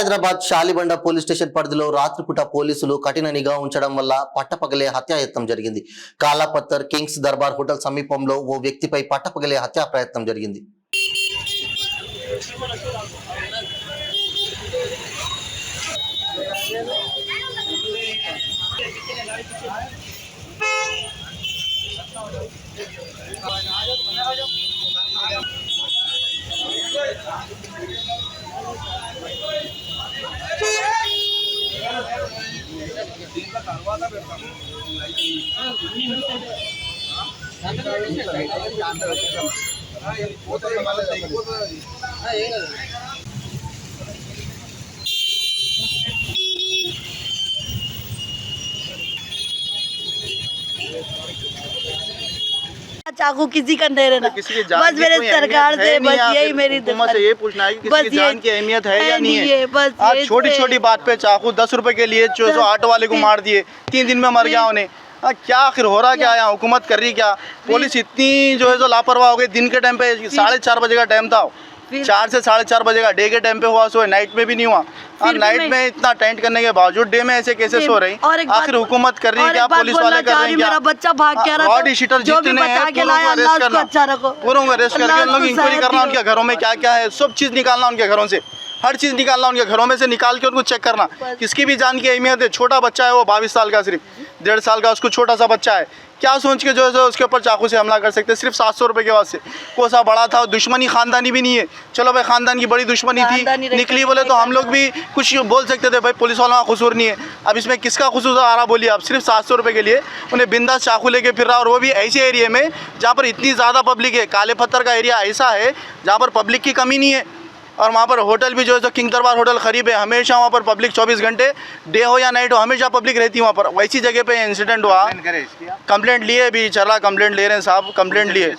Hyderabad Shalibanda police station పరిధిలో రాత్రిపూట పోలీసులు కఠిన నిఘా ఉంచడం వల్ల పట్టపగలే హత్యాయత్నం జరిగింది. కాలాపత్తర్ కింగ్స్ దర్బార్ హోటల్ సమీపంలో ఓ వ్యక్తిపై పట్టపగలే హత్యా ప్రయత్నం జరిగింది. चाकू किसी का नहीं रहना, बस मेरे सरकार से बस यही मेरी हुकूमत से ये पूछना है कि किसी की जान की अहमियत है या नहीं है। बस छोटी छोटी बात पे चाकू 10 रुपए के लिए जो ऑटो वाले को मार दिए, 3 दिन में मर गया उन्हें। क्या आखिर हो रहा क्या यहाँ, हुकूमत कर रही क्या? पुलिस इतनी जो है जो लापरवाह हो गई। दिन के टाइम पे 4:30 बजे का टाइम था, 4 से 4:30 बजे का डे के टाइम पे हुआ, सो नाइट में भी नहीं हुआ। नाइट में इतना टेंट करने के बावजूद डे में ऐसे केसेस हो रही। आखिर हुकूमत कर रही है क्या, पुलिस वाले कर रहे हैं क्या? मेरा बच्चा भाग के आ रहा था, रॉड शीटर जितने हैं पूरों को अरेस्ट करके उन लोग इंक्वायरी करना, उनके घरों में क्या क्या है सब चीज़ निकालना, उनके घरों से हर चीज़ निकालना, उनके घरों में से निकाल के उनको चेक करना। किसकी भी जान की अहमियत है। छोटा बच्चा है वो 22 साल का, सिर्फ 1.5 साल का उसको छोटा सा बच्चा है। क्या सोच के जो है उसके ऊपर चाकू से हमला कर सकते, सिर्फ 700 रुपये के वास्ते। कोई सा बड़ा था, दुश्मनी खानदानी भी नहीं है। चलो भाई खानदान की बड़ी दुश्मनी थी, निकली बोले तो हम लोग भी कुछ बोल सकते थे, भाई पुलिस वालों का कसूर नहीं है। अब इसमें किसका कसूर आ रहा बोलिए आप? सिर्फ 700 रुपये के लिए उन्हें बिंदास चाकू लेके फिर रहा, और वो भी ऐसे एरिया में जहाँ पर इतनी ज़्यादा पब्लिक है। काले पत्थर का एरिया ऐसा है जहाँ पर पब्लिक की कमी नहीं है, और वहाँ पर होटल भी जो है तो किंग दरबार होटल करीब है। हमेशा वहाँ पर पब्लिक 24 घंटे डे हो या नाइट हो हमेशा पब्लिक रहती है वहाँ पर। वैसी जगह पे इंसिडेंट हुआ। कंप्लेंट लिए, अभी चला कंप्लेंट ले रहे हैं साहब, कंप्लेंट लिए।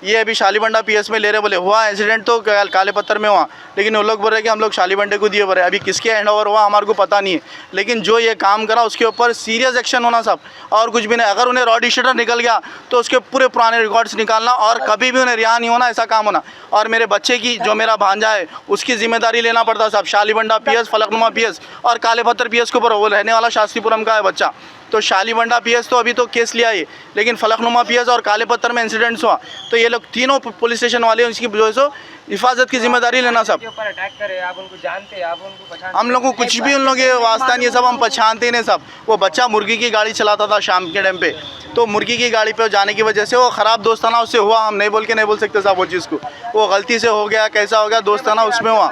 ये अभी शालीबंडा पीएस में ले रहे, बोले हुआ इंसिडेंट तो काले पत्थर में हुआ, लेकिन वो लोग बोल रहे कि हम लोग शालीबंडे को दिए बोले। अभी किसके हैंड ओवर हुआ हमारे को पता नहीं है, लेकिन जो ये काम करा उसके ऊपर सीरियस एक्शन होना साहब, और कुछ भी नहीं। अगर उन्हें रॉड शीटर निकल गया तो उसके पूरे पुराने रिकॉर्ड्स निकालना, और कभी भी उन्हें रिहा नहीं होना, ऐसा काम होना। और मेरे बच्चे की जो मेरा भांजा है उसकी जिम्मेदारी लेना पड़ता साहब। शालीबंडा पीएस, फलकनुमा पीएस और काले पत्थर पीएस के ऊपर वो रहने वाला शास्त्रीपुरम का है बच्चा। तो शालीबंडा पीएस तो अभी तो केस लिया है, लेकिन फलकनुमा पीएस और काले पत्थर में इंसिडेंट्स हुआ तो ये लोग तीनों पुलिस स्टेशन वाले उसकी जो है सो हिफाजत की जिम्मेदारी लेना सब। अटैक करे, आप उनको जानते हैं, आप उनको पहचानते? हम लोग को कुछ भी उन लोग के वास्ता नहीं है, सब हम पहचानते नहीं सब। वो बच्चा मुर्गी की गाड़ी चलाता था शाम के टाइम पे, तो मुर्गी की गाड़ी पे जाने की वजह से वो ख़राब दोस्ताना उससे हुआ। हम नहीं बोल सकते साहब वो चीज़ को, वो गलती से हो गया, कैसा हो गया, दोस्ताना उसमें हुआ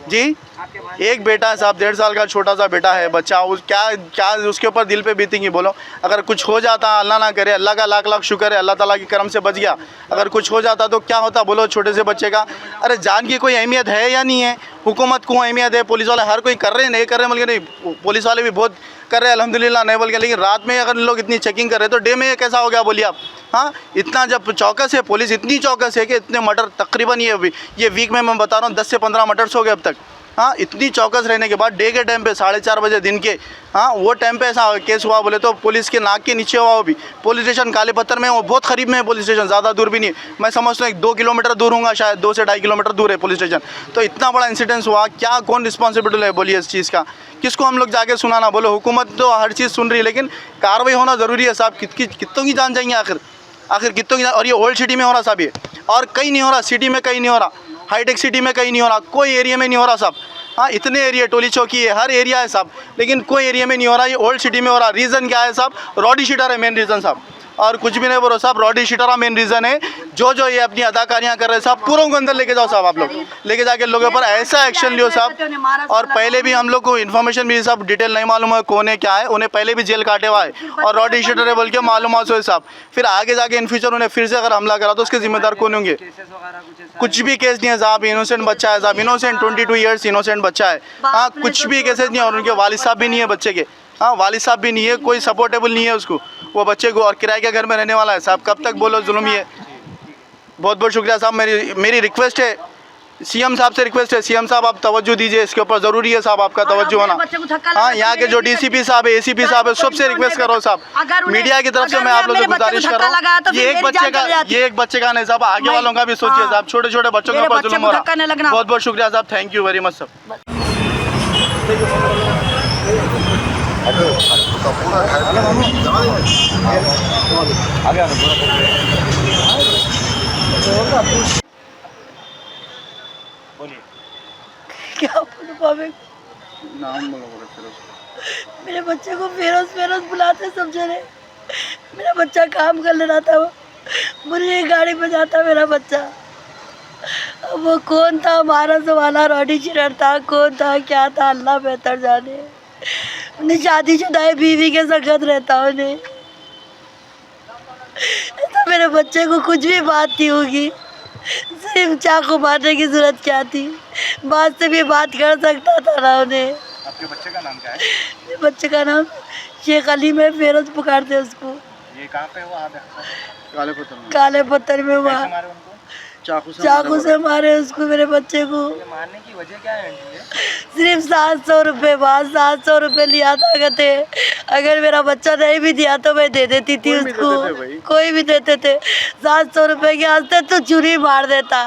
जी। एक बेटा है साहब, 1.5 साल का छोटा सा बेटा है बच्चा। उस क्या उसके ऊपर दिल पे बीतेंगी बोलो? अगर कुछ हो जाता, अल्लाह ना करे, अल्लाह का लाख लाख शुक्र है, अल्लाह ताला की करम से बच गया। अगर कुछ हो जाता तो क्या होता बोलो छोटे से बच्चे का? अरे जान की कोई अहमियत है या नहीं है? हुकूमत को अहमियत है, पुलिस वाले हर कोई कर रहे हैं, नहीं कर रहे बोल के नहीं, पुलिस वाले भी बहुत कर रहे हैं अल्हम्दुलिल्लाह, नहीं बोल के। लेकिन रात में अगर लोग इतनी चेकिंग कर रहे तो डे में ये कैसा हो गया बोलिए आप? हाँ, इतना जब चौकस है पुलिस, इतनी चौकस है कि इतने मर्डर तकरीबन ये वीक में मैं बता रहा हूँ 10 से 15 मर्डर्स हो गए अब तक। हाँ, इतनी चौकस रहने के बाद डे के टाइम पे 4:30 बजे दिन के, हाँ वो टाइम पे ऐसा केस हुआ बोले तो पुलिस के नाक के नीचे हुआ। वो भी पुलिस स्टेशन काले पत्थर में, वो बहुत करीब में है पुलिस स्टेशन, ज़्यादा दूर भी नहीं। मैं समझता हूँ 2 किलोमीटर दूर होगा शायद, 2 से 2.5 किलोमीटर दूर है पुलिस स्टेशन। तो इतना बड़ा इंसिडेंस हुआ, क्या कौन रिस्पॉन्सिबिलिटी है बोलिए इस चीज़ का? किसको हम लोग जाके सुनाना? बोलो हुकूमत तो हर चीज़ सुन रही है, लेकिन कार्रवाई होना ज़रूरी है साहब। कितनों की जान जाएंगे आखिर कितनों की? और ये ओल्ड सिटी में हो रहा साहब, ये और कहीं नहीं हो रहा, सिटी में कहीं नहीं हो रहा, हाईटेक सिटी में कहीं नहीं हो रहा, कोई एरिया में नहीं हो रहा साहब। हाँ, इतने एरिया, टोली चौकी है, हर एरिया है साहब, लेकिन कोई एरिया में नहीं हो रहा। ये ओल्ड सिटी में हो रहा। रीज़न क्या है साहब? रॉडी शीटर है मेन रीज़न साहब, और कुछ भी नहीं बोलो साहब। रॉडी शीटर मेन रीज़न है। जो ये अपनी अदाकारियाँ कर रहे हैं साहब, पूरों को अंदर लेके जाओ साहब, आप लोग लेके जाके लोगों पर ऐसा एक्शन लियो साहब। और पहले भी हम लोग को इन्फॉर्मेशन भी साहब डिटेल नहीं मालूम है कौन है क्या है, उन्हें पहले भी जेल काटे हुआ है और रॉडी शीटर है बोल के मालूम हो साहब। फिर आगे जाके इन फ्यूचर उन्हें फिर से अगर हमला करा तो उसके जिम्मेदार कौन होंगे? कुछ भी केस नहीं है साहब, इनोसेंट बच्चा है साहब, इनोसेंट 22 ईयर्स इनोसेंट बच्चा है। हाँ, कुछ भी केसेस नहीं है, और उनके वालिद साहब भी नहीं है बच्चे के। हाँ, वालिद साहब भी नहीं है, कोई सपोर्टेबल नहीं है उसको, वो बच्चे को, और किराए के घर में रहने वाला है साहब। कब तक बोलो जुल्म ही है। बहुत बहुत शुक्रिया साहब। मेरी रिक्वेस्ट है, सीएम साहब से रिक्वेस्ट है, सीएम साहब आप तवज्जो दीजिए इसके ऊपर, ज़रूरी है साहब आपका तवज्जो होना। हाँ, यहाँ के जो डीसीपी साहब है, एसीपी साहब है, सबसे रिक्वेस्ट करो साहब। मीडिया की तरफ से मैं आप लोगों से गुजारिश कर रहा हूँ, ये एक बच्चे का नहीं साहब, आगे वालों का भी सोचिए साहब। छोटे छोटे बच्चों के ऊपर जुल्म हो रहा है। बहुत बहुत शुक्रिया साहब, थैंक यू वेरी मच साहब। क्या बोलूं भाभी, नाम बोलो फिर मेरे बच्चे को फेरोज फेरोज बुलाते सब जने। मेरा बच्चा काम कर ले रहा था, वो मुझे गाड़ी पे जाता मेरा बच्चा। अब वो कौन था, हमारा सवाला रोटी चिरर था, कौन था क्या था, अल्लाह बेहतर जाने। उन्हें शादीशुदा है, बीवी के सगत रहता उन्हें। तो मेरे बच्चे को कुछ भी बात थी होगी, सिर्फ चाकू मारने की जरूरत क्या थी, बात से भी बात कर सकता था ना उन्हें। आपके बच्चे का नाम क्या है? मेरे बच्चे का नाम शेख अली में फेरोज पुकारते उसको। ये कहाँ पे हुआ? काले पत्थर में। काले पत्थर में हुआ, कैसे मारे उनको? चाकू से मारे उसको, मेरे बच्चे को। ये मारने की वजह क्या है आंटी ये? सिर्फ 700 रुपये, बात 700 रुपये लिया था कहते। अगर मेरा बच्चा नहीं भी दिया तो मैं दे देती थी कोई भी उसको, देते थे भाई। कोई भी देते थे। 700 रुपये के वास्ते तो चुरी मार देता।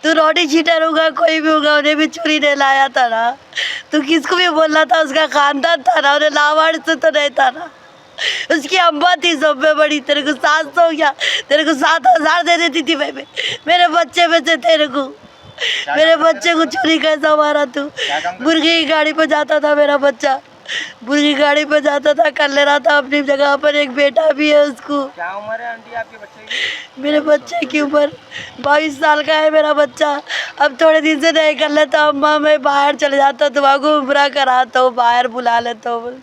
तू रोटी चीटर होगा, कोई भी होगा, उन्हें भी चुरी नहीं लाया था ना। तू किसको भी बोलना था, उसका खानदान था ना, उन्हें लावारिस तो नहीं था ना। उसकी अम्मा थी सब में बड़ी। तेरे को 700 क्या, तेरे को 7000 दे देती थी मैं मेरे बच्चे में से तेरे को। मेरे बच्चे को चोरी कैसा मारा तू? मुर्गी की गाड़ी पे जाता था मेरा बच्चा, मुर्गी गाड़ी पे जाता था, कर ले रहा था अपनी जगह पर। एक बेटा भी है उसको। क्या उम्र है आंटी आपके बच्चे की? मेरे बच्चे की उम्र 22 साल का है मेरा बच्चा। अब थोड़े दिन से नहीं कर लेता, अम्मा मैं बाहर चले जाता, तुम्हारा उम्र कराता हूँ, बाहर बुला लेता हूँ।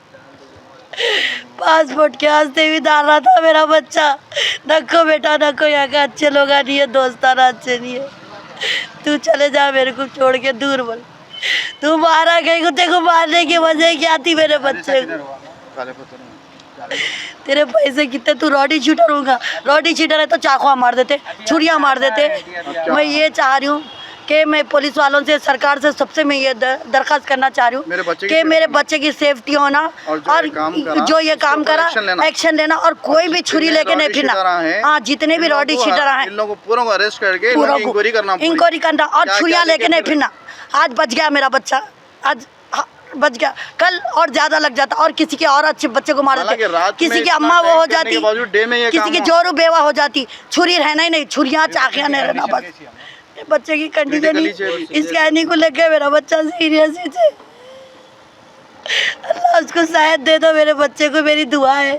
पासपोर्ट के वास्ते भी डाल रहा था मेरा बच्चा। नको बेटा नको, यहाँ का अच्छे लोग नहीं है, दोस्ताना अच्छे नहीं है, तू चले जा, मेरे को छोड़ के दूर बोल। तू मारा गई को, तेरे को मारने की वजह क्या थी मेरे बच्चे को? काले पत्थर में। तेरे पैसे कितने, तू रोटी चीटर होगा, रोटी चीटर है तो चाकुआ मार देते, छुरियाँ मार देते। मैं ये चाह रही हूँ कि मैं पुलिस वालों से, सरकार से सबसे मैं ये दरख्वास्त करना चाह रही हूँ कि मेरे बच्चे की सेफ्टी होना, और जो ये काम करा एक्शन लेना, और कोई भी छुरी लेके नहीं फिरना। हाँ, जितने भी रोटी चीटर हैं इन लोगों को पूरों को अरेस्ट करके इंक्वायरी करना, और छुरियाँ लेके नहीं फिरना। आज बच गया मेरा बच्चा, आज बच गया, कल और ज्यादा लग जाता, और किसी के और अच्छे बच्चे को मार देते, किसी की अम्मा वो हो जाती, किसी की जोरू बेवा हो जाती। छुरी रहना ही नहीं, छुरियाँ चाकियाँ नहीं रहना। बस बच्चे की कंडीशन ही इस कहने को लग गया, मेरा बच्चा सीरियस है। अल्लाह उसको शायद दे दो, मेरे बच्चे को मेरी दुआ है।